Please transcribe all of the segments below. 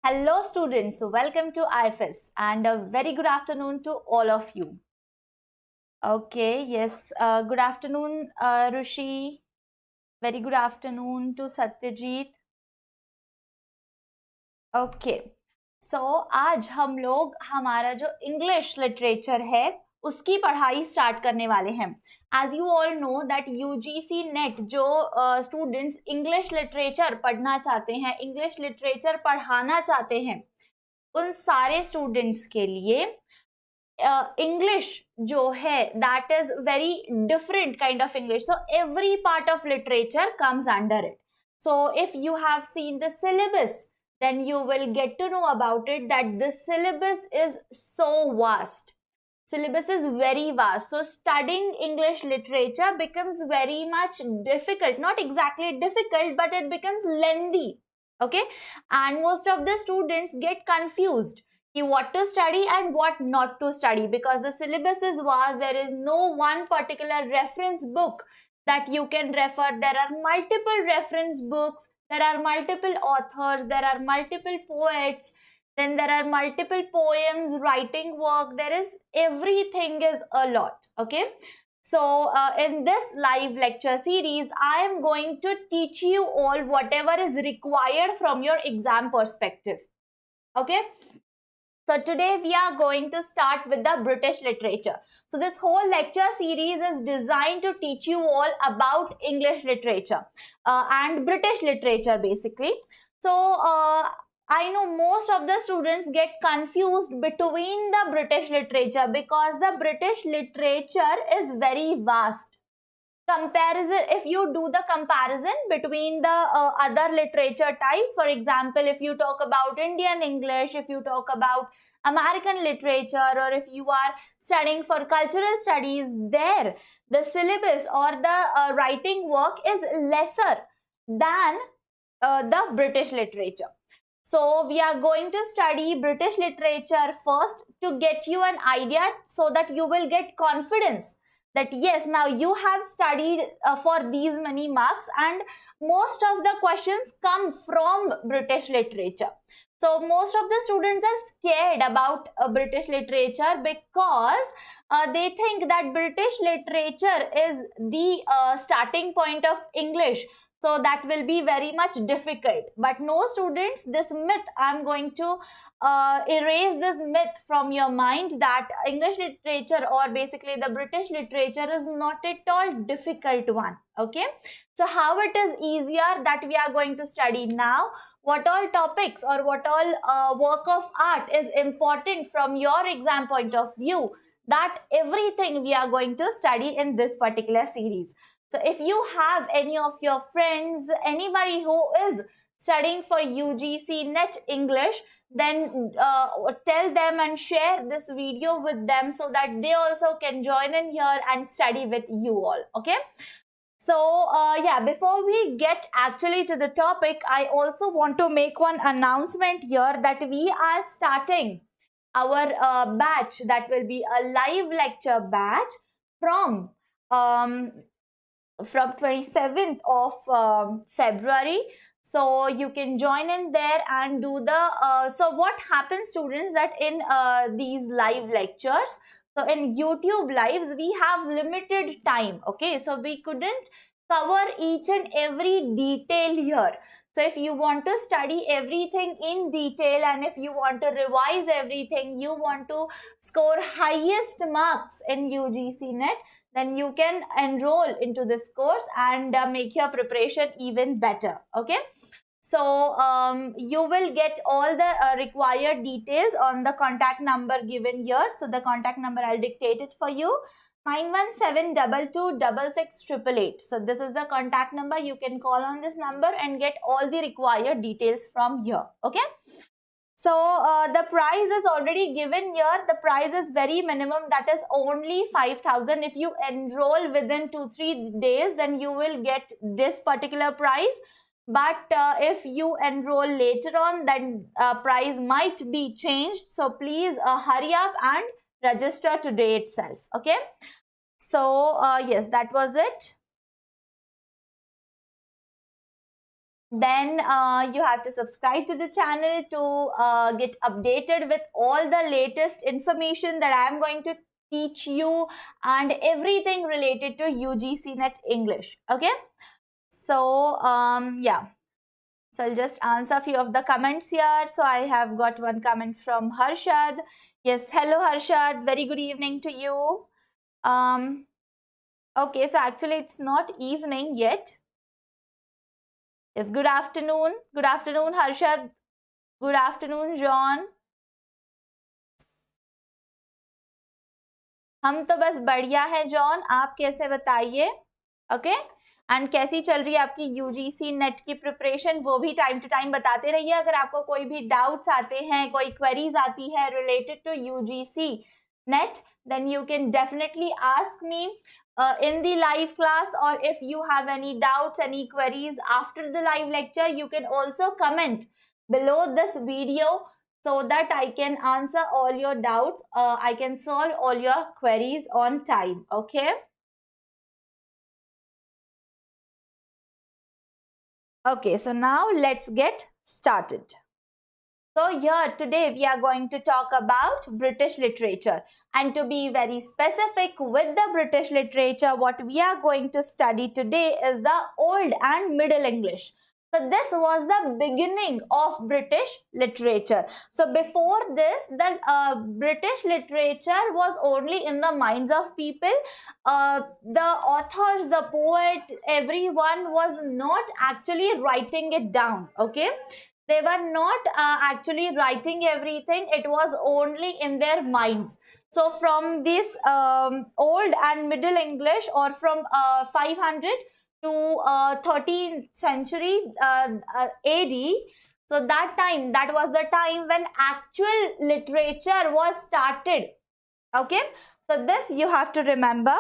Hello students, welcome to IFS and a very good afternoon to all of you. Okay, yes, good afternoon Rushi, very good afternoon to Satyajit. Okay, so आज हम लोग हमारा जो English literature है उसकी पढ़ाई start करने वाले हैं. As you all know that UGC NET जो स्टूडेंट्स इंग्लिश लिटरेचर पढ़ना चाहते हैं, इंग्लिश लिटरेचर पढ़ाना चाहते हैं, उन सारे स्टूडेंट्स के लिए इंग्लिश जो है that is very different kind of English. So every part of literature comes under it. So if you have seen the syllabus, then you will get to know about it that the syllabus is so vast. Syllabus is very vast. So studying English literature becomes very much difficult. Not exactly difficult, but it becomes lengthy. Okay? And most of the students get confused what to study and what not to study because the syllabus is vast. There is no one particular reference book that you can refer. There are multiple reference books, there are multiple authors, there are multiple poets, then there are multiple poems, writing work. There is everything is a lot. Okay, so in this live lecture series I am going to teach you all whatever is required from your exam perspective. Okay, so today we are going to start with the British literature. So this whole lecture series is designed to teach you all about English literature and British literature basically. So I know most of the students get confused between the British literature because the British literature is very vast. Comparison, if you do the comparison between the other literature types, for example, if you talk about Indian English, if you talk about American literature, or if you are studying for cultural studies, there the syllabus or the writing work is lesser than the British literature. So we are going to study British literature first to get you an idea so that you will get confidence that yes, now you have studied for these many marks and most of the questions come from British literature. So most of the students are scared about British literature because they think that British literature is the starting point of English. So that will be very much difficult. But no students, this myth, I'm going to erase this myth from your mind that English literature or basically the British literature is not at all difficult one. Okay, so how it is easier, that we are going to study now. What all topics or what all work of art is important from your exam point of view, that everything we are going to study in this particular series. So if you have any of your friends, anybody who is studying for UGC NET English, then tell them and share this video with them so that they also can join in here and study with you all. Okay. So yeah, before we get actually to the topic, I also want to make one announcement here that we are starting our batch that will be a live lecture batch from 27th of February. So you can join in there and do the so what happens, students, that in these live lectures, so in YouTube lives we have limited time. Okay, so we couldn't cover each and every detail here. So if you want to study everything in detail and if you want to revise everything, you want to score highest marks in UGC NET, then you can enroll into this course and make your preparation even better. Okay, so you will get all the required details on the contact number given here. So the contact number, I'll dictate it for you: 9172266888. So this is the contact number. You can call on this number and get all the required details from here. Okay, so the price is already given here. The price is very minimum, that is only 5,000. If you enroll within 2-3 days, then you will get this particular price. But if you enroll later on, then price might be changed. So please hurry up and register today itself. Okay, so yes, that was it. Then you have to subscribe to the channel to get updated with all the latest information that I am going to teach you and everything related to UGC NET English. Okay, so yeah, so I'll just answer a few of the comments here. So I have got one comment from Harshad. Yes, hello Harshad, very good evening to you. Okay, so actually it's not evening yet. Yes, good afternoon. Good afternoon, Harshad. Good afternoon, John. हम तो बस बढ़िया है John, आप कैसे बताइए? Okay, and कैसी चल रही है आपकी यूजीसी नेट की प्रिपरेशन, वो भी टाइम टू टाइम बताते रहिए. अगर आपको कोई भी डाउट्स आते हैं, कोई क्वेरीज आती है related to UGC NET, then you can definitely ask me in the live class, or if you have any doubts, any queries after the live lecture, you can also comment below this video so that I can answer all your doubts. I can solve all your queries on time. Okay. Okay, so now let's get started. So here today we are going to talk about British literature, and to be very specific with the British literature, what we are going to study today is the Old and Middle English. So this was the beginning of British literature. So before this, the British literature was only in the minds of people. The authors, the poet, everyone was not actually writing it down. Okay, they were not actually writing everything. It was only in their minds. So from this Old and Middle English, or from 500 to 13th century AD, so that time, that was the time when actual literature was started. Okay, so this you have to remember.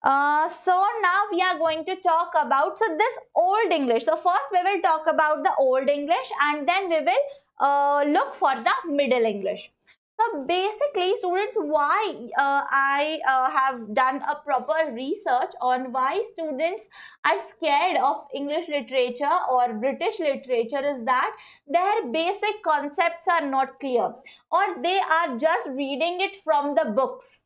So now we are going to talk about this Old English. So first we will talk about the Old English, and then we will look for the Middle English. So basically, students, why I have done a proper research on why students are scared of English literature or British literature is that their basic concepts are not clear, or they are just reading it from the books,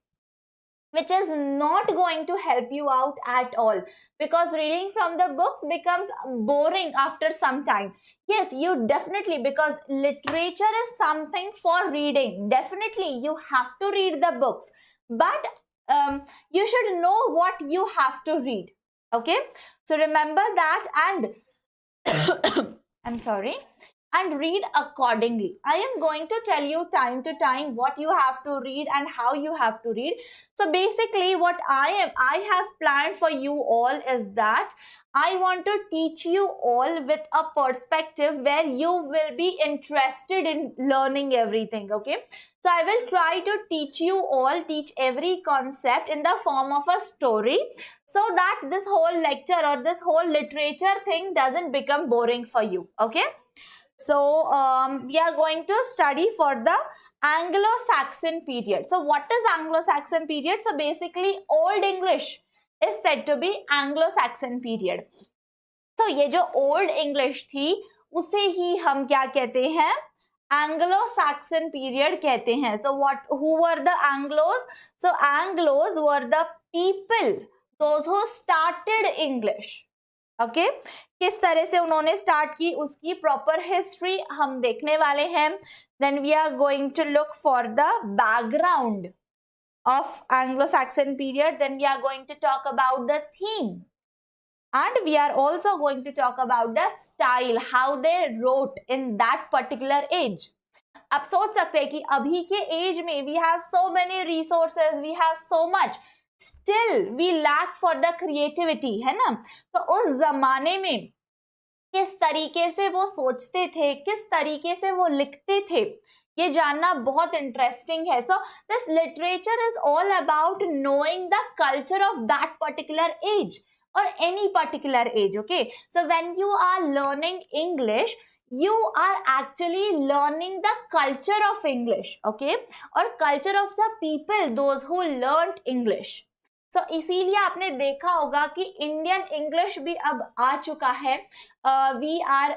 which is not going to help you out at all, because reading from the books becomes boring after some time. Yes, you definitely, because literature is something for reading. Definitely, you have to read the books, but you should know what you have to read. Okay, so remember that, and I'm sorry, and read accordingly. I am going to tell you time to time what you have to read and how you have to read. So basically what I have planned for you all is that I want to teach you all with a perspective where you will be interested in learning everything. Okay, so I will try to teach you all, teach every concept in the form of a story, so that this whole lecture or this whole literature thing doesn't become boring for you. Okay, so we are going to study for the Anglo-Saxon period. So what is Anglo-Saxon period? So basically Old English is said to be Anglo-Saxon period. So ये जो Old English थी उसे ही हम क्या कहते हैं? Anglo-Saxon period कहते हैं. So who were the Anglos? So Anglos were the people, those who started English. Okay किस तरह से उन्होंने स्टार्ट की उसकी प्रॉपर हिस्ट्री हम देखने वाले हैं. Then we are going to look for the background of Anglo-Saxon period. Then we are going to talk about the theme, and we are also going to talk about the style, how they wrote in that particular age. आप सोच सकते हैं कि अभी के as में we have so many resources, we have so much, still we lack for the creativity, है ना. तो उस जमाने में किस तरीके से वो सोचते थे, किस तरीके से वो लिखते थे, ये जानना बहुत इंटरेस्टिंग है. So this literature is all about knowing the culture of that particular age or any particular age. Okay, so when you are learning English, you are actually learning the culture of English. Okay, or culture of the people, those who learned English. सो इसीलिए आपने देखा होगा कि Indian English भी अब आ चुका है. वी आर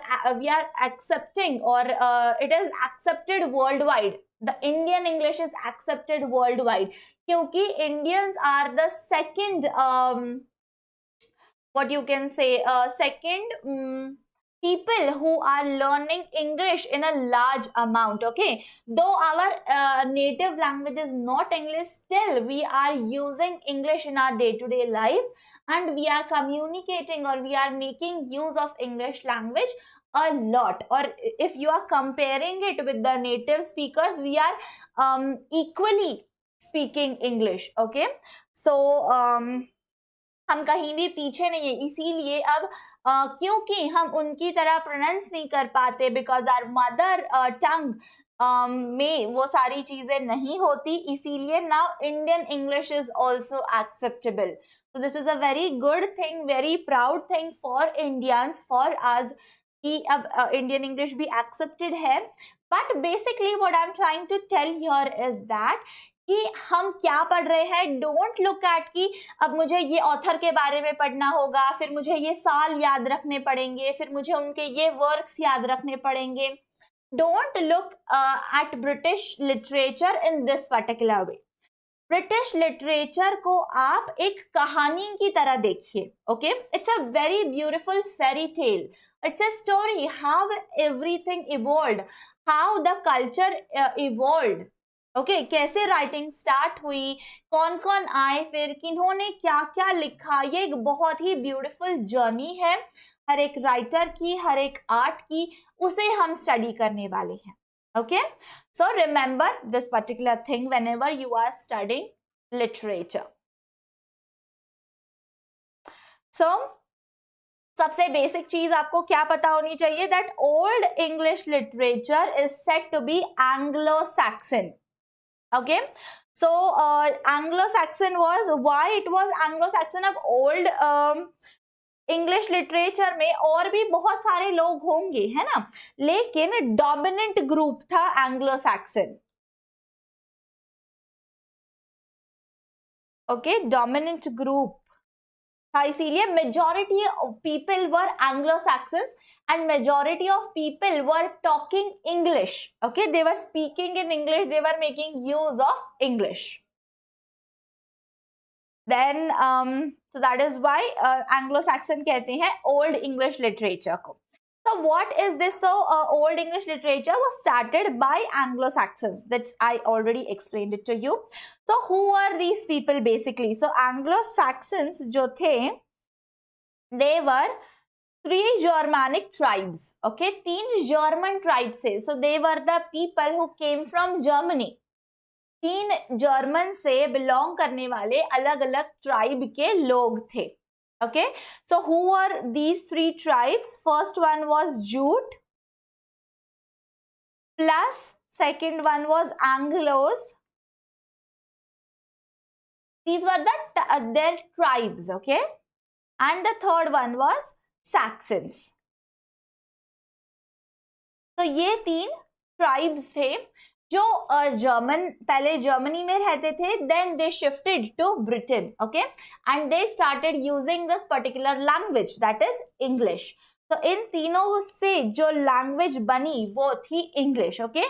एक्सेप्टिंग और it is accepted worldwide. The Indian English is accepted worldwide क्योंकि Indians are the second, what you can say, second people who are learning English in a large amount. Okay, though our native language is not English, still we are using English in our day-to-day lives, and we are communicating or we are making use of English language a lot. Or if you are comparing it with the native speakers, we are equally speaking English. Okay, so हम कहीं भी पीछे नहीं है. इसीलिए अब क्योंकि हम उनकी तरह प्रोनाउंस नहीं कर पाते, बिकॉज आवर मदर टंग में वो सारी चीजें नहीं होती, इसीलिए now Indian English is also acceptable. So this is a very good thing, very proud thing for Indians, for us, कि अब इंडियन इंग्लिश भी एक्सेप्टेड है. But basically what I am trying to tell here is that कि हम क्या पढ़ रहे हैं. डोंट लुक एट कि अब मुझे ये ऑथर के बारे में पढ़ना होगा, फिर मुझे ये साल याद रखने पड़ेंगे, फिर मुझे उनके ये वर्क्स याद रखने पड़ेंगे. Don't look at British literature in this particular way. British literature को आप एक कहानी की तरह देखिए. Okay, it's a very beautiful fairy tale. It's a story how everything evolved, how the culture evolved. Okay, कैसे राइटिंग स्टार्ट हुई, कौन कौन आए, फिर किन्होंने क्या क्या लिखा. ये एक बहुत ही ब्यूटीफुल जर्नी है हर एक राइटर की, हर एक आर्ट की. उसे हम स्टडी करने वाले हैं. Okay, so remember this particular thing whenever you are studying literature. So सबसे बेसिक चीज आपको क्या पता होनी चाहिए, that old English literature is said to be Anglo-Saxon. Okay, so Anglo-Saxon was, why it was Anglo-Saxon. अब old इंग्लिश लिटरेचर में और भी बहुत सारे लोग होंगे, है ना, लेकिन डोमिनेंट ग्रुप था Anglo Saxon. Okay, dominant group था, इसीलिए majority of people were Anglo Saxons and majority of people were talking English. Okay, they were speaking in English, they were making use of English. Then so that is why Anglo-Saxon कहते हैं old English literature को. So what is this? So old English literature was started by Anglo-Saxons. That's, I already explained it to you. So who are these people basically? So Anglo-Saxons जो थे, they were 3 Germanic tribes. Okay, 3 German tribes से. So they were the people who came from Germany. 3 German से belong करने वाले अलग अलग tribe के लोग थे. Okay, so who are these 3 tribes? First one was Jute, plus second one was Angles. These were their tribes. Okay, and the third one was Saxons. तो ये 3 ट्राइब्स थे जो जर्मन, पहले जर्मनी में रहते थे, then they shifted to Britain. Okay, and they started using this particular language, that is English. तो इन तीनों से जो लैंग्वेज बनी वो थी English. Okay,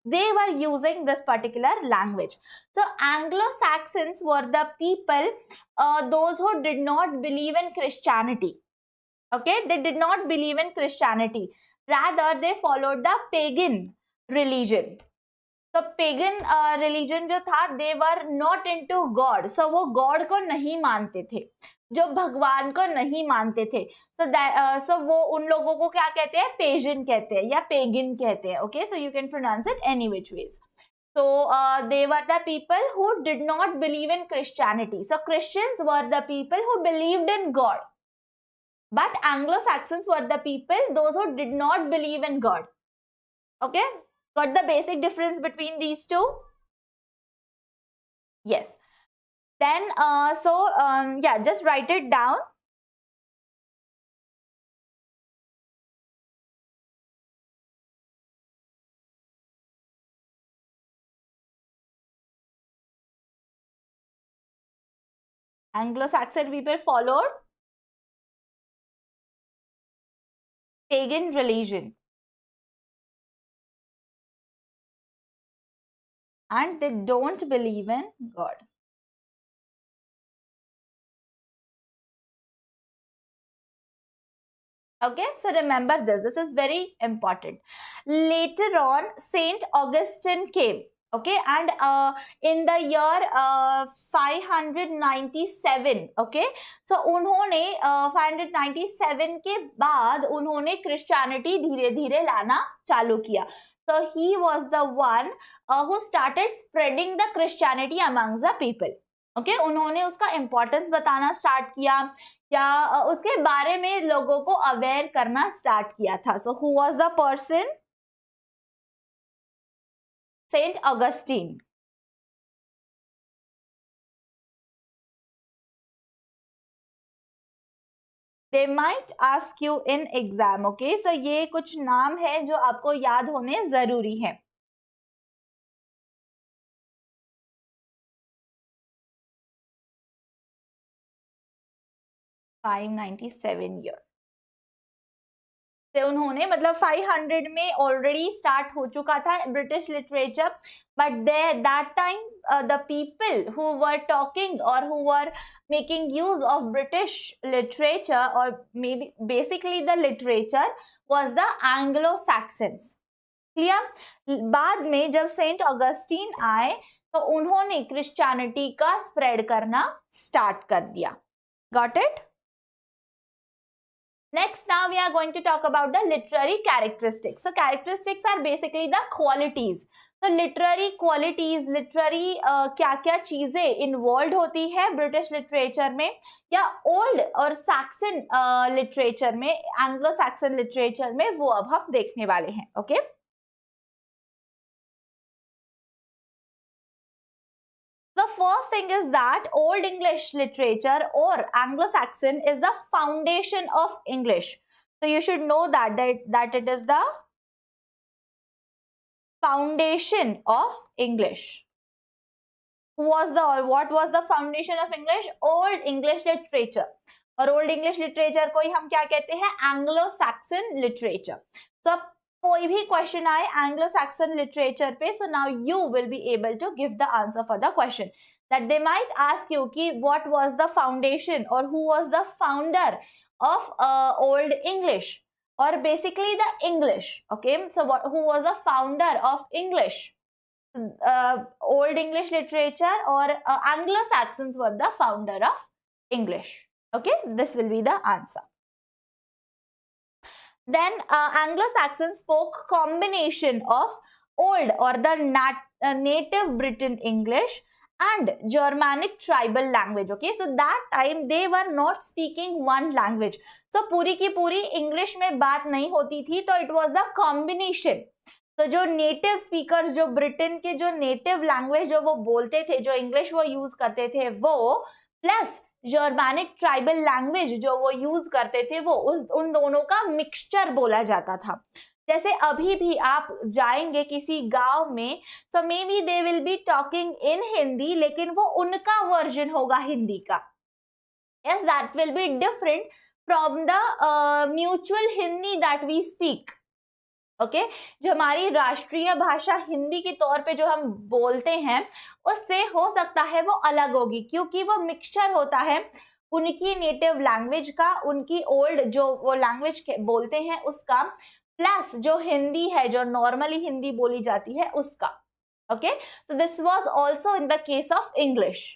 they were using this particular language. So Anglo Saxons were the people those who did not believe in Christianity. Okay, they did not believe in Christianity, rather they followed the pagan religion. So pagan religion जो था, they were not into God. So वो God को नहीं मानते थे, जो भगवान को नहीं मानते थे. So वो उन लोगों को क्या कहते हैं? पेजन कहते हैं या पेगन कहते हैं. Okay, so you can pronounce it any which ways. So they were the people who did not believe in Christianity. So Christians were the people who believed in God. But Anglo-Saxons were the people, those who did not believe in God. Okay, got the basic difference between these two? Yes. Then yeah, just write it down. Anglo-Saxon people followed pagan religion and they don't believe in God. Okay, so remember this is very important. Later on, Saint Augustine came. Okay, and in the year 597, okay, so उन्होंने 597 के बाद उन्होंने Christianity धीरे धीरे लाना चालू किया. So he was the one who started spreading the Christianity amongst the people. Okay, उन्होंने उसका इम्पोर्टेंस बताना स्टार्ट किया या उसके बारे में लोगों को अवेयर करना स्टार्ट किया था. So who was the person? Saint Augustine. They might ask you in exam. Okay, so ये कुछ नाम है जो आपको याद होने जरूरी है. 597 ईयर से उन्होंने मतलब 500 में ऑलरेडी स्टार्ट हो चुका था British literature, but that time the people who were talking और who were making use of British literature और may be basically the literature was the Anglo Saxons. Clear? बाद में जब सेंट ऑगस्टीन आए तो उन्होंने क्रिश्चियनिटी का स्प्रेड करना स्टार्ट कर दिया. Got it? Next, now we are going to talk about the literary characteristics. So characteristics are basically the qualities. So literary qualities, literary क्या क्या चीजें involved होती है ब्रिटिश लिटरेचर में या ओल्ड और सैक्सन लिटरेचर में, एंग्लो सैक्सन लिटरेचर में, वो अब हम देखने वाले हैं. Okay, The first thing is that Old English literature or Anglo-Saxon is the foundation of English. So you should know that it is the foundation of English. What was the foundation of English? Old English literature. और Old English literature को ही हम क्या कहते हैं? Anglo-Saxon literature. So कोई भी question आए Anglo Saxon literature पे, so now you will be able to give the answer for the question that they might ask you कि व्हाट वाज द फाउंडेशन और who was the founder of old English और basically the English. Okay, so who was the founder of English, old English literature और Anglo Saxons were the founder of English. Okay, this will be the answer. Then Anglo-Saxons spoke combination of old or the native Britain English and Germanic tribal language. Okay, so that time they were not speaking one language. So पूरी की पूरी English में बात नहीं होती थी, तो it was the combination. तो जो नेटिव स्पीकर्स, जो ब्रिटेन के जो नेटिव लैंग्वेज जो वो बोलते थे, जो इंग्लिश वो यूज करते थे, वो प्लस जर्मैनिक ट्राइबल लैंग्वेज जो वो यूज करते थे, वो उन दोनों का मिक्सचर बोला जाता था. जैसे अभी भी आप जाएंगे किसी गांव में, so maybe they will be talking in Hindi, लेकिन वो उनका वर्जन होगा हिंदी का. Yes, that will be different from the mutual Hindi that we speak. Okay, जो हमारी राष्ट्रीय भाषा हिंदी के तौर पे जो हम बोलते हैं, उससे हो सकता है वो अलग होगी, क्योंकि वो मिक्सचर होता है उनकी नेटिव लैंग्वेज का, उनकी ओल्ड जो वो लैंग्वेज बोलते हैं उसका, प्लस जो हिंदी है, जो नॉर्मली हिंदी बोली जाती है, उसका. Okay, so this was also in the case of English.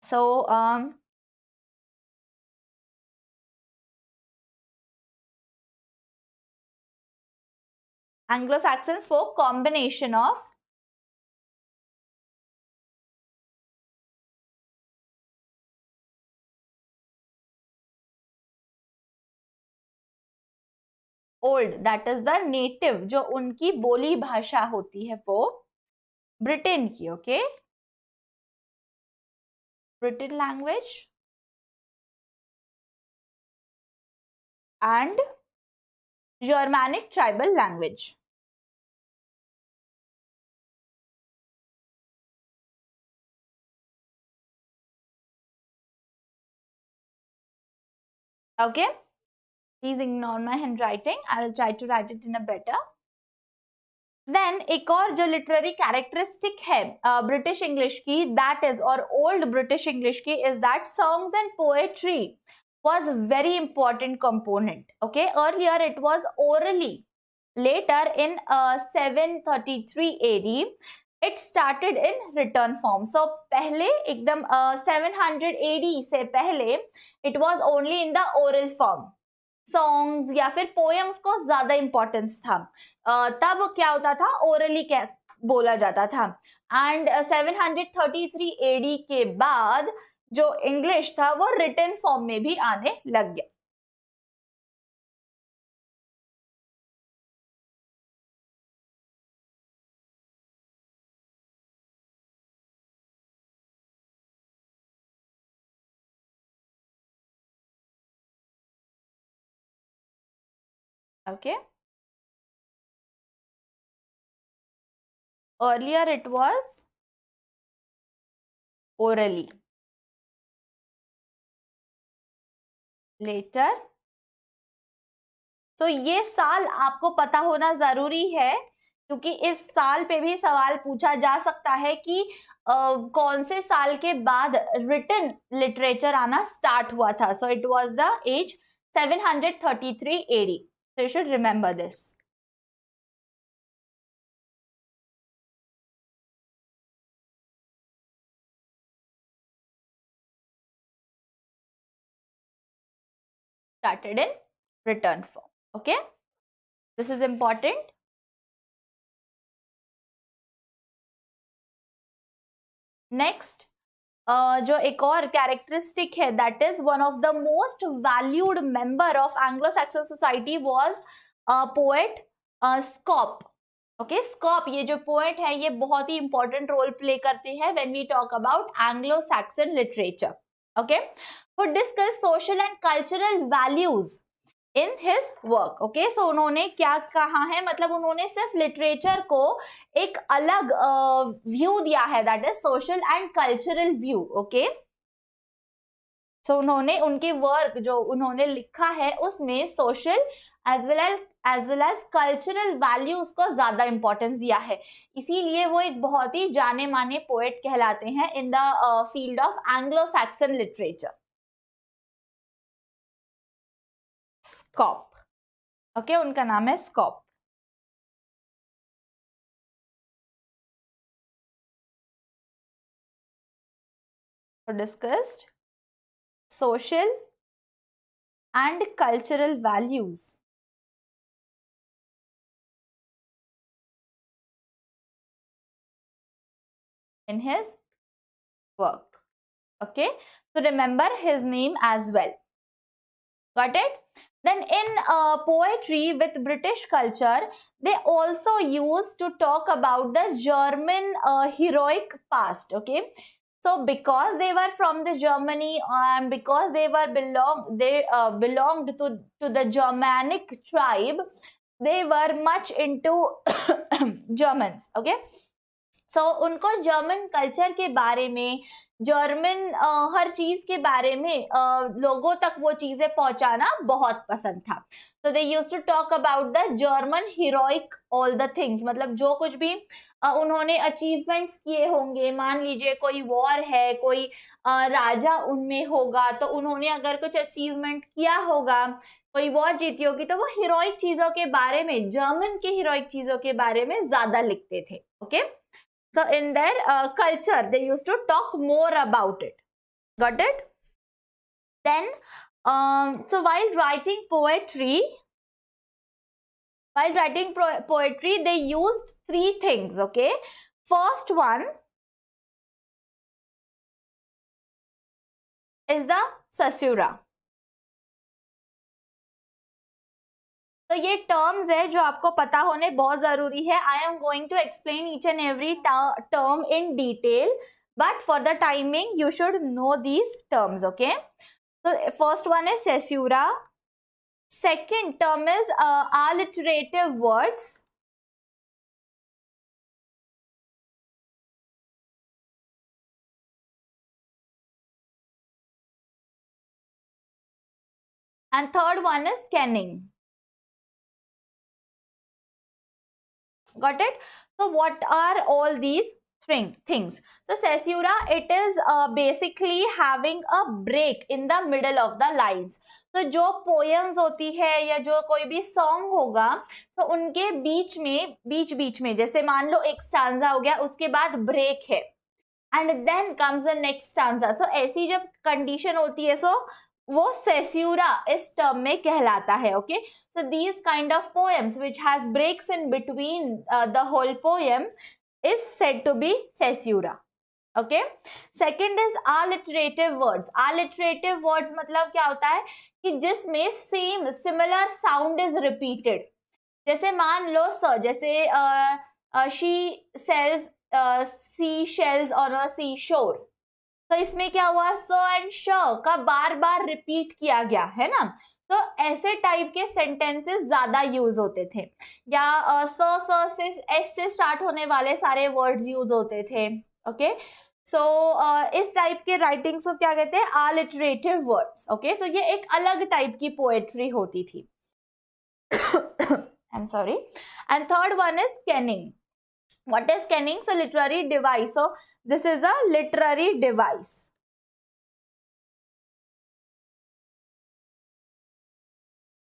So Anglo-Saxons spoke combination of old, that is the native, जो उनकी बोली भाषा होती है वो ब्रिटेन की. Okay, Britain language and Germanic tribal language. Okay, please ignore my handwriting. I will try to write it in a better. देन एक और जो लिटरेरी कैरेक्टरिस्टिक है ब्रिटिश इंग्लिश की, दैट इज, और ओल्ड ब्रिटिश इंग्लिश की, is that songs and poetry was very important component. Okay, earlier it was orally. Later in 733 AD it started in written form. So पहले एकदम 700 AD से पहले it was only in the oral form. Songs या फिर poems को ज्यादा importance था. तब क्या होता था, ओरली क्या बोला जाता था. एंड 733 एडी के बाद जो इंग्लिश था वो रिटन फॉर्म में भी आने लग गया. Okay, earlier it was orally. Later, तो ये साल आपको पता होना जरूरी है क्योंकि इस साल पे भी सवाल पूछा जा सकता है कि कौन से साल के बाद रिटन लिटरेचर आना स्टार्ट हुआ था. So it was the age 733 AD. So you should remember this. Started in written form. Okay, this is important. Next, जो एक और कैरेक्टरिस्टिक है, that is one of the most valued member of Anglo Saxon society was poet scope. Okay, scope ये जो poet है ये बहुत ही इंपॉर्टेंट रोल प्ले करते हैं when we talk about Anglo Saxon literature. Okay, who discuss social and cultural values in his work. Okay, so उन्होंने क्या कहा है, मतलब उन्होंने सिर्फ लिटरेचर को एक अलग व्यू दिया है, that is social and cultural view. Okay, so उन्होंने उनके वर्क जो उन्होंने लिखा है उसमें social as well as cultural values को ज्यादा इंपॉर्टेंस दिया है. इसीलिए वो एक बहुत ही जाने माने पोएट कहलाते हैं in the field of Anglo Saxon literature. Scope. Okay, उनका नाम है scope. Discussed social and cultural values in his work. Okay, so remember his name as well. Got it? Then in poetry with British culture, they also used to talk about the German heroic past. Okay, so because they were from the Germany and because they belonged to the Germanic tribe, they were much into Germans. Okay, सो उनको German culture के बारे में, German हर चीज के बारे में लोगों तक वो चीजें पहुंचाना बहुत पसंद था. तो they used to talk about the German heroic all the things, मतलब जो कुछ भी उन्होंने अचीवमेंट्स किए होंगे, मान लीजिए कोई वॉर है, कोई राजा उनमें होगा, तो उन्होंने अगर कुछ अचीवमेंट किया होगा, कोई वॉर जीती होगी, तो वो हीरोइक चीजों के बारे में, जर्मन के हीरोइक चीजों के बारे में ज्यादा लिखते थे. Okay, so in their culture they used to talk more about it. Got it? Then so while writing poetry they used three things. Okay, first one is the caesura. तो ये टर्म्स है जो आपको पता होने बहुत जरूरी है. I am going to explain each and every term in detail, but for the timing you should know these terms. Okay, तो first one is caesura. Second term is alliterative words. and third one is canning. Got it? So what are all these things? So caesura, it is basically having a break in the middle of the lines. तो जो poems होती है या जो कोई भी song होगा, so उनके बीच में जैसे मान लो एक stanza हो गया, उसके बाद break है and then comes the next stanza. So ऐसी जब condition होती है, so वो सेस्यूरा इस टर्म में कहलाता है. Okay, so these kind of poems which has breaks in between the whole poem is said to be caesura. Okay, second is alliterative words. Alliterative words मतलब क्या होता है कि जिसमें same similar sound is repeated. जैसे मान लो जैसे she sells sea shells on a sea shore. तो इसमें क्या हुआ, स एंड श का बार बार रिपीट किया गया है ना. तो ऐसे टाइप के सेंटेंसेस ज्यादा यूज होते थे, या स से एस से स्टार्ट होने वाले सारे वर्ड्स यूज होते थे. ओके, सो इस टाइप के राइटिंग्स को क्या कहते हैं, अलिटरेटिव वर्ड्स. ओके, सो ये एक अलग टाइप की पोएट्री होती थी. I am sorry. And third one is Canning. What is canning? So literary device. So this is a literary device.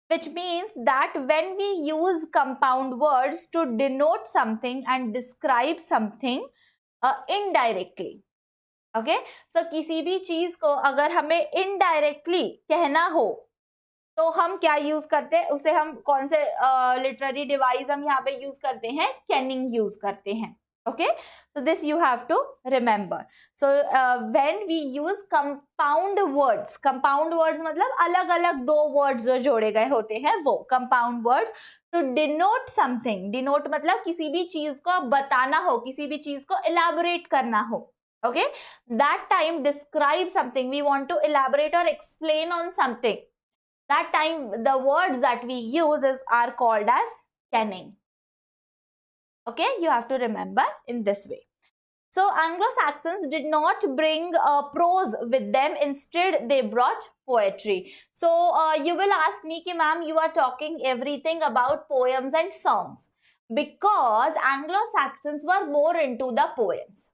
Which means that when we use compound words to denote something and describe something indirectly. Okay? So किसी भी चीज को अगर हमें indirectly कहना हो तो हम क्या यूज करते हैं, उसे हम कौन से लिटरेरी डिवाइस हम यहाँ पे यूज करते हैं, कैनिंग यूज करते हैं. Okay, so this you have to remember. So when we use compound words मतलब अलग अलग दो वर्ड्स जो जोड़े गए होते हैं, वो compound words to denote something. Denote मतलब किसी भी चीज को बताना हो, किसी भी चीज को इलैबोरेट करना हो. Okay, that time describe something, we want to elaborate और explain on something. That time the words that we use are called as canning. Okay, you have to remember in this way. So Anglo-Saxons did not bring prose with them, instead they brought poetry. So you will ask me ki ma'am, you are talking everything about poems and songs, because Anglo-Saxons were more into the poems.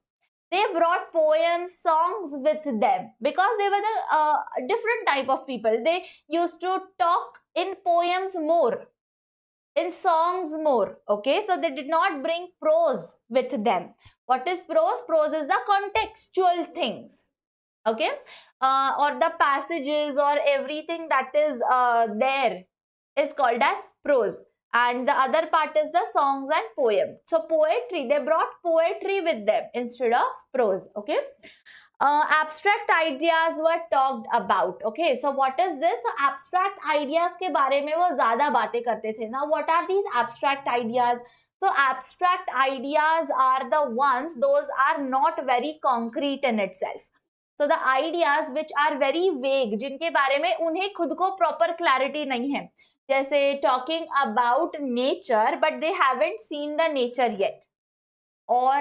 They brought poems, songs with them because they were the different type of people. They used to talk in poems more, in songs more. Okay, so they did not bring prose with them. What is prose? Prose is the contextual things. Okay, or the passages or everything that is there is called as prose. And the other part is the songs and poem. So poetry, they brought poetry with them instead of prose. Okay, abstract ideas were talked about. Okay, so what is this? So abstract ideas के बारे में वो ज़्यादा बातें करते थे. Now what are these abstract ideas? So abstract ideas are the ones, those are not very concrete in itself. So the ideas which are very vague, जिनके बारे में उन्हें खुद को proper clarity नहीं है. जैसे talking about nature but they haven't seen the nature yet, or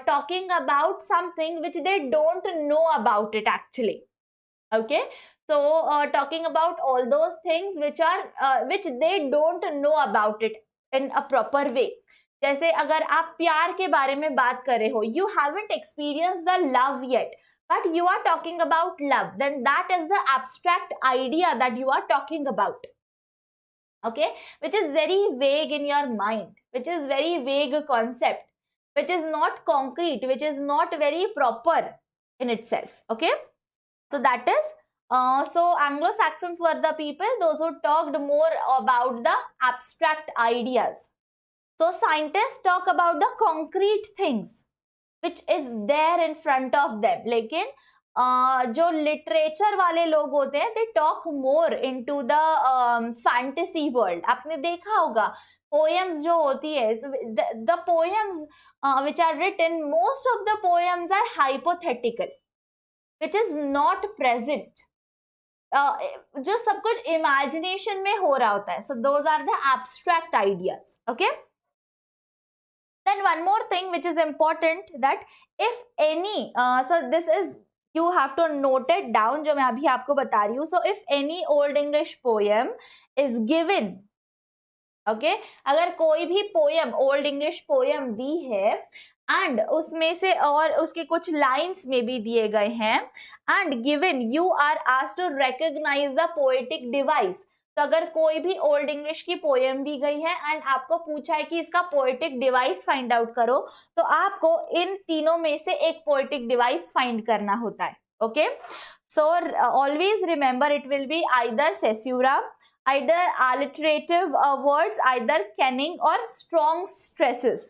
talking about something which they don't know about it actually. Okay, so talking about all those things which are which they don't know about it in a proper way. जैसे अगर आप प्यार के बारे में बात कर रहे हो, you haven't experienced the love yet but you are talking about love, then that is the abstract idea that you are talking about. Okay, which is very vague in your mind, which is very vague concept, which is not concrete, which is not very proper in itself. Okay, so that is so Anglo-Saxons were the people, those who talked more about the abstract ideas. So scientists talk about the concrete things which is there in front of them. लेकिन जो literature वाले लोग होते हैं, they talk more into the fantasy world. आपने देखा होगा poems जो होती है, the poems which are written, most of the poems are hypothetical, which is not present. जो सब कुछ इमेजिनेशन में हो रहा होता है. So those are the abstract ideas. Okay, then one more thing which is important, that if any so this is you have to note it down, जो मैं अभी आपको बता रही हूँ. So if any old English poem is given, okay, अगर कोई भी पोएम ओल्ड इंग्लिश पोएम दी है एंड उसमें से और उसके कुछ लाइंस में भी दिए गए हैं and given you are asked to recognize the poetic device. तो अगर कोई भी ओल्ड इंग्लिश की पोएम दी गई है एंड आपको पूछा है कि इसका पोएटिक डिवाइस फाइंड आउट करो, तो आपको इन तीनों में से एक पोएटिक डिवाइस फाइंड करना होता है. Okay, so always remember it will be either caesura, either alliterative words, either canning or strong stresses.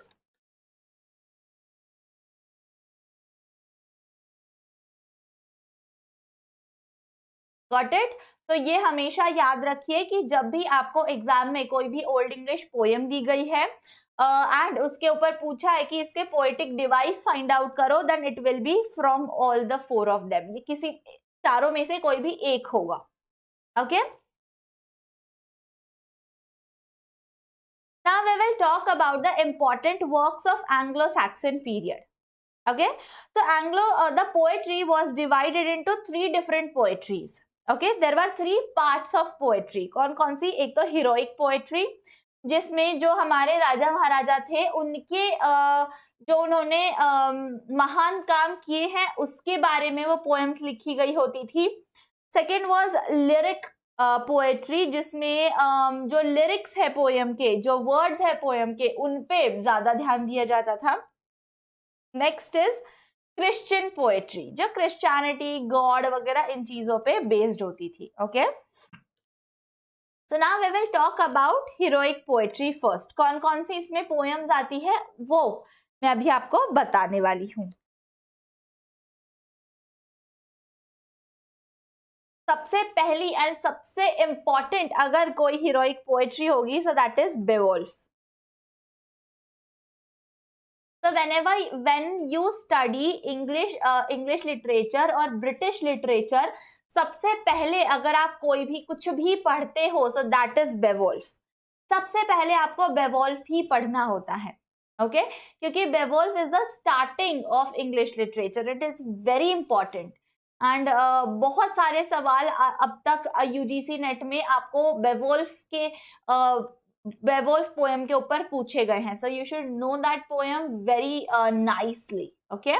Got it? तो ये हमेशा याद रखिए कि जब भी आपको एग्जाम में कोई भी ओल्ड इंग्लिश पोएम दी गई है एंड उसके ऊपर पूछा है कि इसके पोएटिक डिवाइस फाइंड आउट करो, then it will be from all the four of them. ये किसी चारों में से कोई भी एक होगा. Okay, now we will talk about the important works of Anglo-Saxon period. Okay, so the poetry was divided into three different poetries. Okay, there were three parts of poetry. कौन सी? एक तो heroic poetry, जिसमें जो हमारे राजा महाराजा थे उनके जो उन्होंने महान काम किए हैं उसके बारे में वो पोएम्स लिखी गई होती थी. सेकेंड वॉज लिरिक पोएट्री, जिसमें जो लिरिक्स है पोएम के, जो वर्ड्स है पोएम के, उन पे ज्यादा ध्यान दिया जाता था. नेक्स्ट इज क्रिश्चियन पोएट्री, जो क्रिश्चियनिटी, गॉड वगैरह इन चीजों पे बेस्ड होती थी. Okay, so now we will talk about heroic poetry first. कौन कौन सी इसमें पोएम्स आती है वो मैं अभी आपको बताने वाली हूँ. सबसे पहली एंड सबसे इंपॉर्टेंट अगर कोई हीरोइक पोएट्री होगी, so that is Beowulf. So when you study English literature और British literature, सबसे पहले अगर आप कोई भी कुछ भी पढ़ते हो, so that is Beowulf. सबसे पहले आपको Beowulf ही पढ़ना होता है. ओके, क्योंकि Beowulf is the starting of English literature. It is very important. And बहुत सारे सवाल अब तक यूजीसी नेट में आपको बेवोल्फ पोएम के ऊपर पूछे गए हैं. So you should know that poem very nicely. Okay,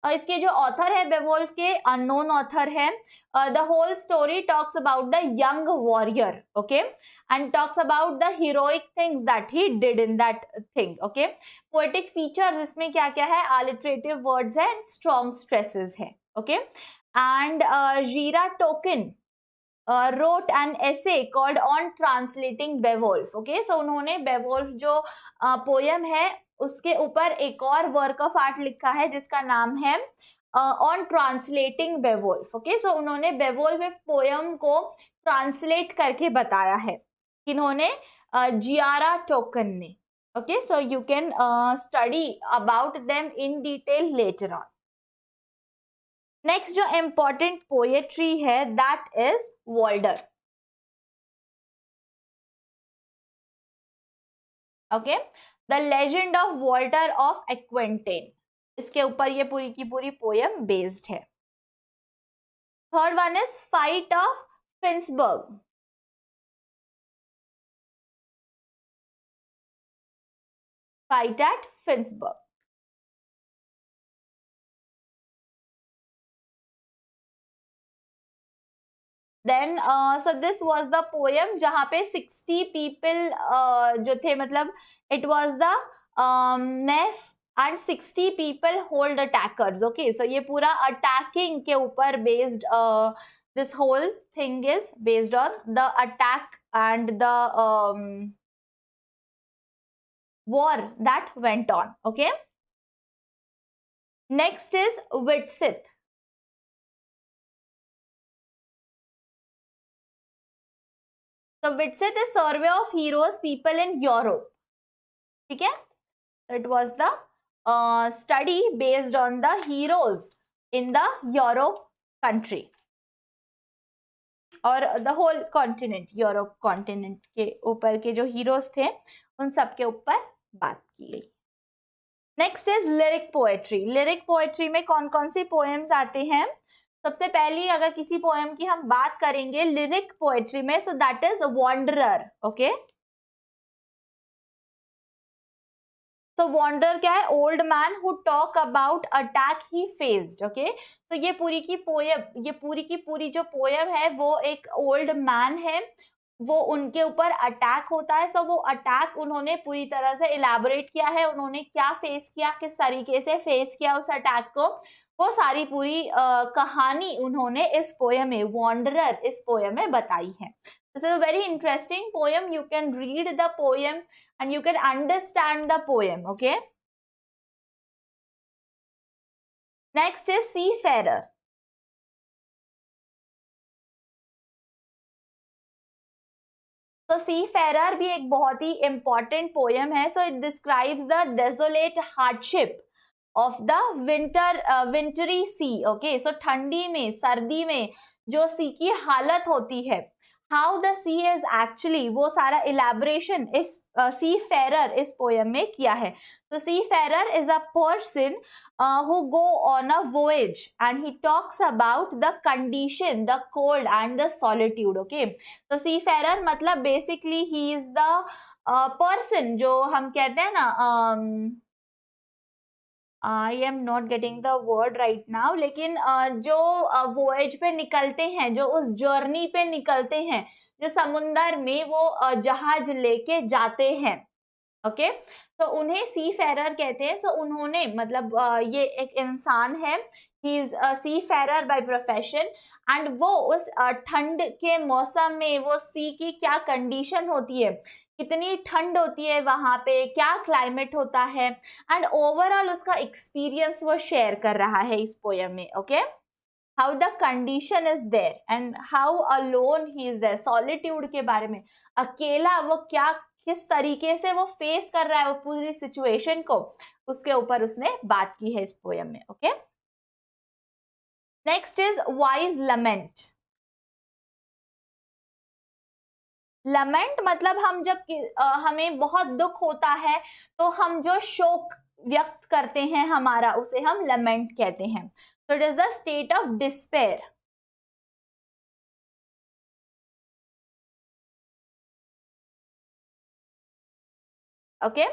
इसके जो ऑथर है बेवोल्फ के, अननोन ऑथर है. The whole story talks about the young warrior. Okay, and talks about the heroic things that he did in that thing. Okay, poetic features इसमें क्या क्या है? Alliterative words है, स्ट्रॉन्ग स्ट्रेसेस है. Okay, and Zira Token wrote an essay called on translating Beowulf. Okay, so उन्होंने Beowulf जो poem है उसके ऊपर एक और वर्क ऑफ आर्ट लिखा है जिसका नाम है on translating Beowulf. Okay, so उन्होंने Beowulf पोयम को ट्रांसलेट करके बताया है. इन्होंने जियारा टोकन ने. Okay, so you can study about them in detail later on. Next जो इंपॉर्टेंट पोएट्री है that is Waldere. Okay, the legend of Walter of Aquitaine, इसके ऊपर ये पूरी की पूरी पोएम बेस्ड है. Third one is fight of Finnsburg. Fight at Finnsburg. Then so this was the poem जहां पे 60 पीपल जो थे, मतलब it was the Hnaef and 60 people hold attackers. Okay, so ये पूरा अटैकिंग के ऊपर based, this whole thing is based on the attack and the war that went on. Okay, next is Widsith. So Widsith is survey of heroes people in Europe. ठीक है, it was the study based on the heroes in the Europe country और the whole continent, Europe continent के ऊपर के जो heroes थे उन सब के ऊपर बात की गई. Next is lyric poetry. Lyric poetry में कौन कौन सी पोएम्स आते हैं? सबसे पहली अगर किसी पोएम की हम बात करेंगे लिरिक पोएट्री में, सो दैट इज वॉन्डरर। ओके, तो वॉन्डरर क्या है? Old man who talk about attack he faced. Okay, तो ये पूरी की पूरी जो पोएम है वो एक ओल्ड मैन है, वो उनके ऊपर अटैक होता है। सो वो अटैक उन्होंने पूरी तरह से इलैबोरेट किया है, उन्होंने क्या फेस किया, किस तरीके से फेस किया उस अटैक को, वो सारी पूरी कहानी उन्होंने इस पोएम में, वॉन्डरर इस पोएम में बताई है। This is a very interesting poem, you can read the poem and you can understand the poem. Okay, next is seafarer. तो सीफेरर भी एक बहुत ही इंपॉर्टेंट पोएम है। So it describes the desolate hardship of the wintry sea. Okay, so ठंडी में, सर्दी में जो सी की हालत होती है, how the sea is actually, वो सारा इलेबोरेशन इस सी फेरर इस पोएम में किया है। तो seafarer is a person who go on a voyage and he talks about the condition, the cold and the solitude. Okay, तो seafarer मतलब basically he is the person, जो हम कहते हैं ना, I am not getting the word right now, लेकिन जो voyage पे निकलते हैं, जो उस जर्नी पे निकलते हैं, जो समुंदर में वो जहाज लेके जाते हैं। ओके, तो उन्हें सी फेरर कहते हैं। सो उन्होंने मतलब ये एक इंसान है, he is seafarer by profession, and वो उस ठंड के मौसम में वो सी की क्या कंडीशन होती है, कितनी ठंड होती है वहां पे, क्या क्लाइमेट होता है, एंड ओवरऑल उसका एक्सपीरियंस वो शेयर कर रहा है इस पोएम में। Okay, how the condition is there and how alone he is there, solitude के बारे में, अकेला वो क्या, किस तरीके से वो फेस कर रहा है वो पूरी सिचुएशन को, उसके ऊपर उसने बात की है इस पोएम में। Okay, next is wife's lament. Lament मतलब हम जब हमें बहुत दुख होता है तो हम जो शोक व्यक्त करते हैं हमारा, उसे हम लमेंट कहते हैं। तो it is the state of despair. Okay,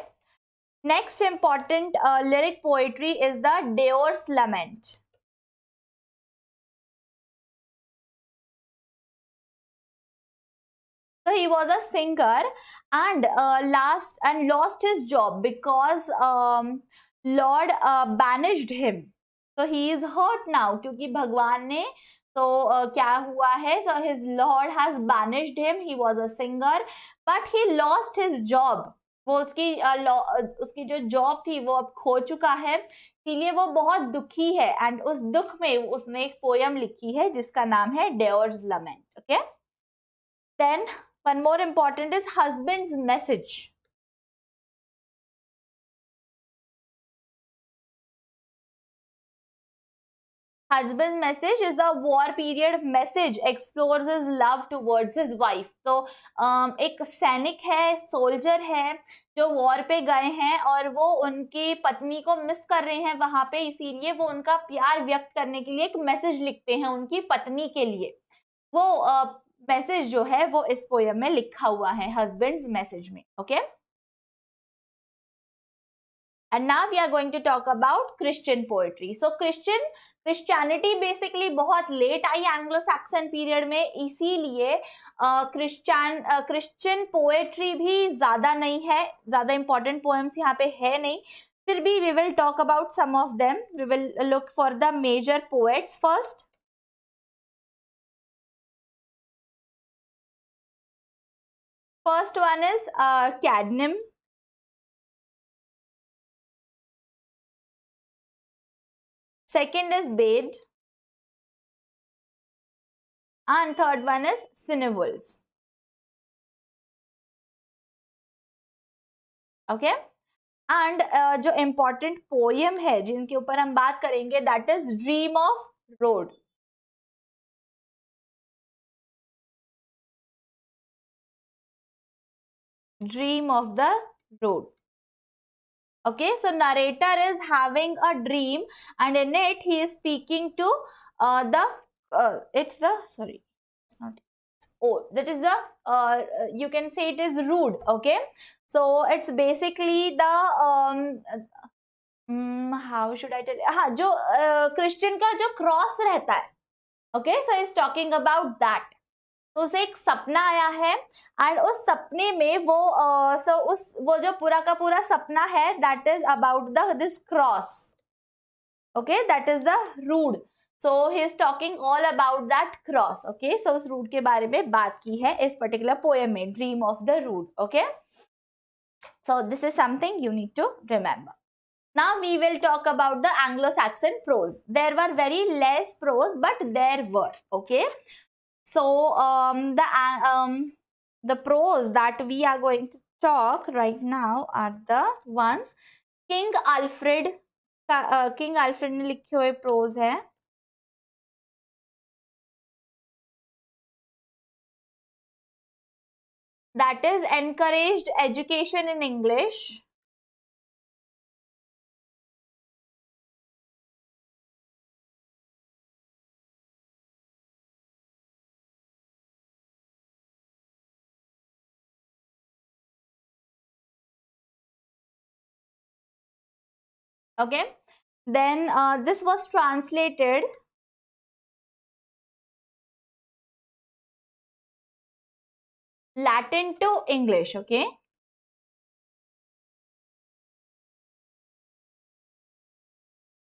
next important lyric poetry is the Deor's lament. So he was a singer and lost his job because Lord banished him. So he is hurt now क्योंकि भगवान ने तो क्या हुआ है, so his Lord has banished him. He was a singer but he lost his job. वो उसकी जो जॉब थी वो अब खो चुका है, इसलिए वो बहुत दुखी है, एंड उस दुख में उसने एक पोयम लिखी है जिसका नाम है Deor's lament. Okay, then one more important is husband's message. Husband's message is the war period message explores his love towards his wife. तो एक सैनिक है, सोल्जर है, जो वॉर पे गए हैं और वो उनकी पत्नी को मिस कर रहे हैं वहां पे, इसीलिए वो उनका प्यार व्यक्त करने के लिए एक मैसेज लिखते हैं उनकी पत्नी के लिए। वो मैसेज जो है वो इस पोयम में लिखा हुआ है, हस्बैंड्स मैसेज में। Okay, and now we are going to talk about Christian poetry. So Christianity basically बहुत लेट आई एंग्लो सैक्सन पीरियड में, इसीलिए क्रिश्चियन पोएट्री भी ज्यादा नहीं है, ज्यादा इंपॉर्टेंट पोएम्स यहाँ पे है नहीं, फिर भी we will talk about some of them. We will look for the major poets first. First one is Cadnim. Second is Bede. And third one is Cinevols. Okay, and जो important poem है जिनके ऊपर हम बात करेंगे, that is dream of road. Dream of the road. Okay, so narrator is having a dream, and in it he is speaking to it's not, oh, that is the you can say it is rude. Okay, so it's basically the how should I tell you? हाँ, जो Christian का जो cross रहता है, okay, so is talking about that. तो उसे एक सपना आया है, एंड उस सपने में वो वो जो पूरा का पूरा सपना है, that is about the this cross. Okay, that is the rood. So he is talking all about that cross. Okay, so उस रूड के बारे में बात की है इस पर्टिकुलर पोएम में, dream of the rood. Okay, so this is something you need to remember. Now we will talk about the Anglo-Saxon prose. There were very less prose, but there were. Okay, so the prose that we are going to talk right now are the ones King Alfred ने लिखे हुए prose है। That is encouraged education in English. Okay, then this was translated Latin to English. Okay,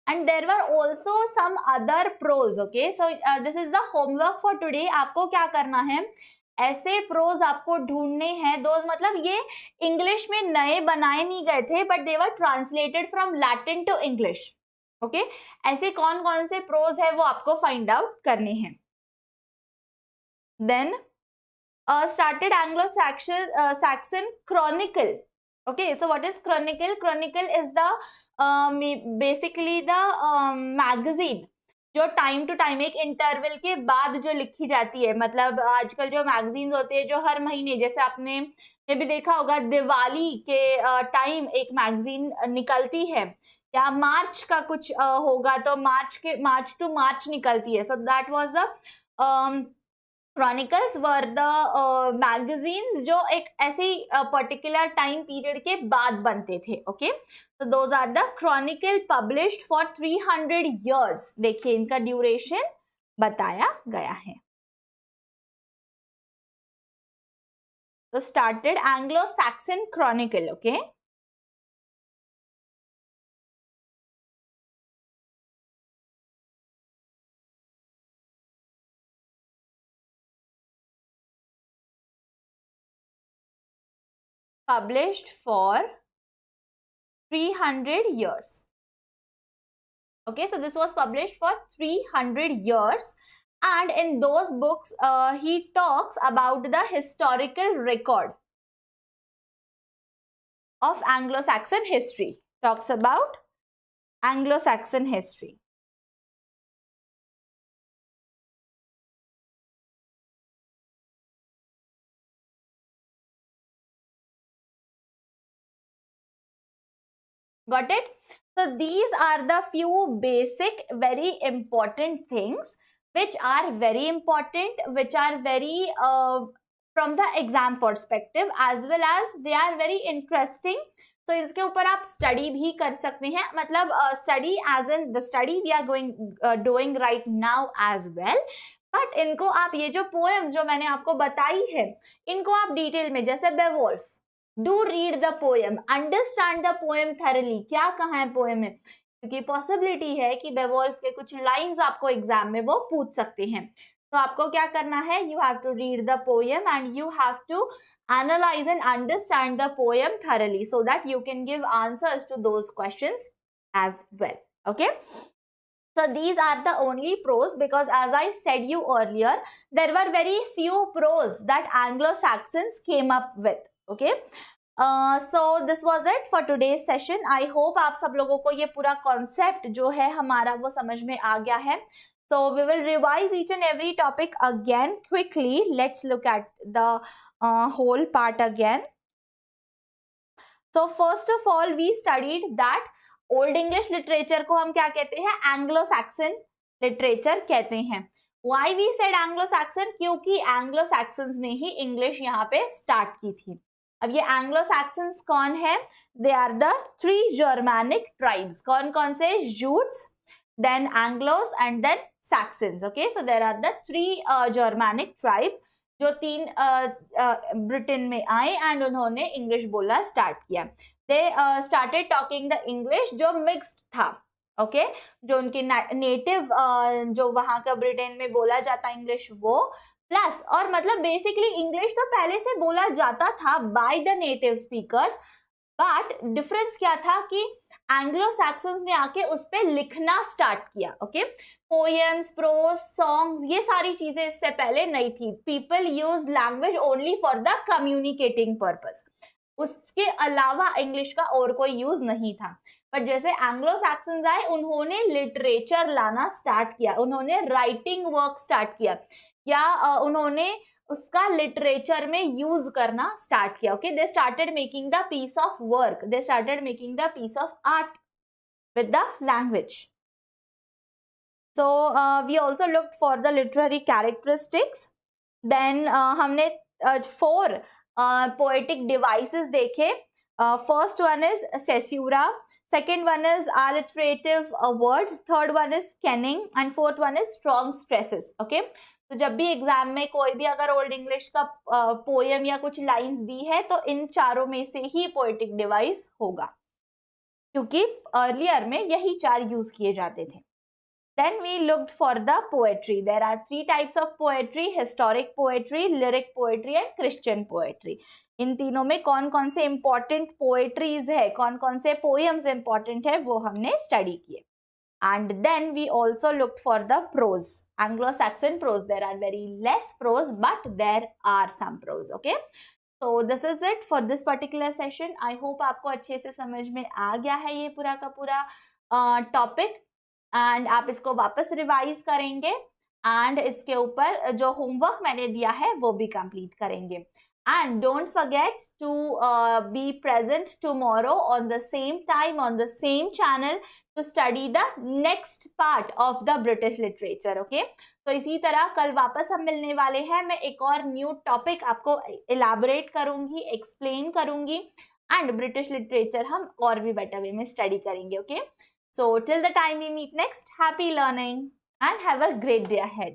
and there were also some other prose. Okay, so this is the homework for today. आपको क्या करना है, ऐसे pros आपको ढूंढने हैं। दोस्त मतलब ये इंग्लिश में नए बनाए नहीं गए थे, but they were translated from Latin to English. Okay, ऐसे कौन कौन से प्रोज है वो आपको फाइंड आउट करने हैं। Then started Anglo-Saxon chronicle. Okay, so what is chronicle? Chronicle is the basically the magazine जो टाइम टू टाइम एक इंटरवल के बाद जो लिखी जाती है। मतलब आजकल जो मैगजीन्स होते हैं जो हर महीने, जैसे आपने ये भी देखा होगा दिवाली के टाइम एक मैगजीन निकलती है, या मार्च का कुछ होगा तो मार्च टू मार्च निकलती है। So that was the chronicles were the magazines जो एक ऐसे पर्टिकुलर टाइम पीरियड के बाद बनते थे। ओके, तो those are the chronicle published for 300 years। देखिए इनका ड्यूरेशन बताया गया है। तो started Anglo Saxon chronicle. Okay, published for 300 years. Okay, so this was published for 300 years, and in those books he talks about the historical record of Anglo-Saxon history. Talks about Anglo-Saxon history. Got it? So these are the few basic, very important things which are very important, which are very from the exam perspective, as well as they are very interesting. So इसके ऊपर आप study भी कर सकते हैं, मतलब study as in the study we are going doing right now as well. But इनको आप ये जो पोएम्स जो मैंने आपको बताई है, इनको आप डिटेल में, जैसे Beowulf, do read the poem, understand the poem thoroughly, क्या कहा है पोएम में, क्योंकि पॉसिबिलिटी है कि बेवोल्फ के कुछ लाइंस आपको एग्जाम में वो पूछ सकते हैं। तो आपको क्या करना है, you have to read the poem and you have to analyze and understand the poem thoroughly so that you can give answers to those questions as well. Okay, so these are the only prose, because as I said you earlier, there were very few prose that Anglo-Saxons came up with. Okay, so this was it for today's session. I hope आप सब लोगों को ये पूरा concept जो है हमारा वो समझ में आ गया है। So we will revise each and every topic again quickly. Let's look at the whole part again. So first of all we studied that old English literature को हम क्या कहते हैं, एंग्लो सैक्सन लिटरेचर कहते हैं. Why we said Anglo Saxon, क्योंकि Anglo Saxons ने ही इंग्लिश यहाँ पे स्टार्ट की थी. अब ये एंग्लो सैक्सन्स कौन है, they are the 3 Germanic tribes. कौन कौन से, Jutes, then Angles and then Saxons. Okay, so there are the 3 Germanic tribes जो 3 ब्रिटेन में आए एंड उन्होंने इंग्लिश बोलना स्टार्ट किया. They started talking the English जो मिक्स्ड था. ओके, जो उनके नेटिव जो वहां का ब्रिटेन में बोला जाता इंग्लिश वो प्लस, और मतलब बेसिकली इंग्लिश तो पहले से बोला जाता था by the native speakers, but difference क्या था कि एंग्लो सैक्सन्स ने आके उस पर लिखना स्टार्ट किया. ओके, पोएम्स, प्रोज, सॉन्ग्स, ये सारी चीजें इससे पहले नहीं थी. People use language only for the communicating purpose, उसके अलावा इंग्लिश का और कोई यूज नहीं था. पर जैसे एंग्लो सैक्सन्स आए उन्होंने लिटरेचर लाना स्टार्ट किया, उन्होंने राइटिंग वर्क स्टार्ट किया, या उन्होंने उसका लिटरेचर में यूज करना स्टार्ट किया. Okay, they started making the piece of work, they started making the piece of art with the language. So we also looked for the literary characteristics. Then हमने 4 poetic devices देखे. First one is caesura, second one is alliterative words, third one is kenning and fourth one is strong stresses. okay, तो जब भी exam में कोई भी अगर old English का पोएम या कुछ लाइंस दी है तो इन चारों में से ही पोएटिक डिवाइस होगा, क्योंकि अर्लियर में यही 4 यूज किए जाते थे. Then we looked for the poetry. There are 3 types of poetry: historic poetry, lyric poetry and Christian poetry. इन तीनों में कौन कौन से important poetries है, कौन कौन से poems important है, वो हमने study किए. And then we also looked for the prose, Anglo-Saxon prose. There are very less prose, but there are some prose. Okay. So this is it for this particular session. I hope आपको अच्छे से समझ में आ गया है ये पूरा का पूरा topic. एंड आप इसको वापस रिवाइज करेंगे एंड इसके ऊपर जो होमवर्क मैंने दिया है वो भी कंप्लीट करेंगे. And don't forget to be present tomorrow on the same time on the same channel to study the next part of the British literature. Okay, तो इसी तरह कल वापस हम मिलने वाले हैं. मैं एक और न्यू टॉपिक आपको इलाबोरेट करूंगी, एक्सप्लेन करूंगी एंड ब्रिटिश लिटरेचर हम और भी बेटर वे में स्टडी करेंगे. Okay, so till the time we meet next, happy learning and have a great day ahead.